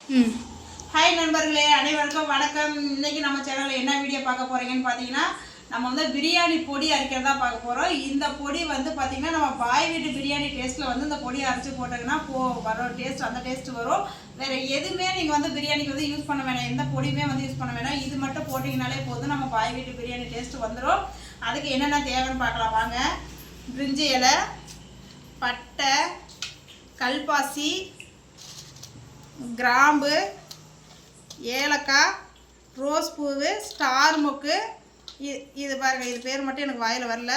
Hi நண்பர்களே, அனைவருக்கும் வணக்கம். இன்னைக்கு நம்ம சேனலில் என்ன வீடியோ பார்க்க போகிறீங்கன்னு பார்த்தீங்கன்னா, நம்ம வந்து பிரியாணி பொடி அரைக்கிறதா பார்க்க போகிறோம். இந்த பொடி வந்து பார்த்தீங்கன்னா நம்ம பாய் வீட்டு பிரியாணி டேஸ்ட்டில் வந்து இந்த பொடியை அரைச்சி போட்டோங்கன்னா வரும் டேஸ்ட், அந்த டேஸ்ட் வரும். வேறு எதுவுமே நீங்கள் வந்து பிரியாணிக்கு வந்து யூஸ் பண்ண வேணாம், எந்த பொடியுமே வந்து யூஸ் பண்ண வேணாம். இது மட்டும் போட்டிங்கனாலே போதும், நம்ம பாய் வீட்டு பிரியாணி டேஸ்ட் வந்துடும். அதுக்கு என்னென்ன தேவைன்னு பார்க்கலாம் வாங்க. பிரிஞ்சி இலை, பட்டை, கல்பாசி, கிராம்பு, ஏலக்காய், ரோஸ் பூவு, ஸ்டார் மொக்கு. இது பாருங்கள், இது பேர் மட்டும் எனக்கு வாயில் வரல,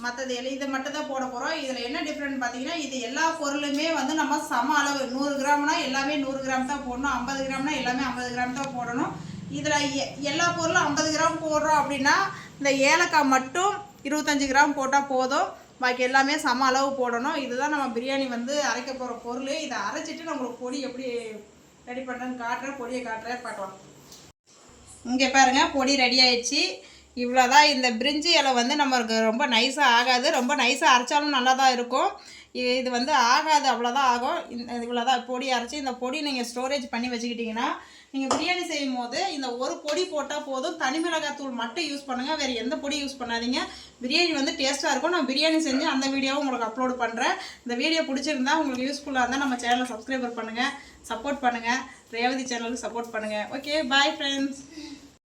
மற்றது இதை மட்டும் தான் போட போகிறோம். இதில் என்ன டிஃப்ரெண்ட் பார்த்தீங்கன்னா, இது எல்லா பொருளுமே வந்து நம்ம சம அளவு 100 கிராம்னா எல்லாமே 100 கிராம் தான் போடணும், 50 கிராம்னா எல்லாமே 50 கிராம் தான் போடணும். இதில் எல்லா பொருளும் 50 கிராம் போடுறோம் அப்படின்னா இந்த ஏலக்காய் மட்டும் 25 கிராம் போட்டால் போதும், பாக்கி எல்லாமே சம அளவு போடணும். இதுதான் நம்ம பிரியாணி வந்து அரைக்க போகிற பொருள். இதை அரைச்சிட்டு நான் உங்களுக்கு பொடி எப்படி ரெடி பண்ணுறேன்னு காட்டுறேன், பொடியை காட்டுறேன், பார்க்கலாம். இங்கே பாருங்கள், பொடி ரெடி ஆயிடுச்சு. இவ்வளோதான். இந்த பிரிஞ்சி இலை வந்து நம்மளுக்கு ரொம்ப நைஸாக ஆகாது, ரொம்ப நைஸாக அரைச்சாலும் நல்லா தான் இருக்கும். இது வந்து ஆகாது, அவ்வளோதான் ஆகும். இவ்வளோதான் பொடி அரைச்சி. இந்த பொடி நீங்கள் ஸ்டோரேஜ் பண்ணி வச்சுக்கிட்டிங்கன்னா நீங்கள் பிரியாணி செய்யும் போது இந்த ஒரு பொடி போட்டால் போதும். தனி மிளகாய் தூள் மட்டும் யூஸ் பண்ணுங்கள், வேறு எந்த பொடி யூஸ் பண்ணாதீங்க. பிரியாணி வந்து டேஸ்ட்டாக இருக்கும். நான் பிரியாணி செஞ்சு அந்த வீடியோவும் உங்களுக்கு அப்லோட் பண்ணுறேன். இந்த வீடியோ பிடிச்சிருந்தா, உங்களுக்கு யூஸ்ஃபுல்லாக இருந்தால் நம்ம சேனலை சப்ஸ்கிரைபர் பண்ணுங்கள், சப்போர்ட் பண்ணுங்கள். ரேவதி சேனலுக்கு சப்போர்ட் பண்ணுங்கள். Okay, bye friends.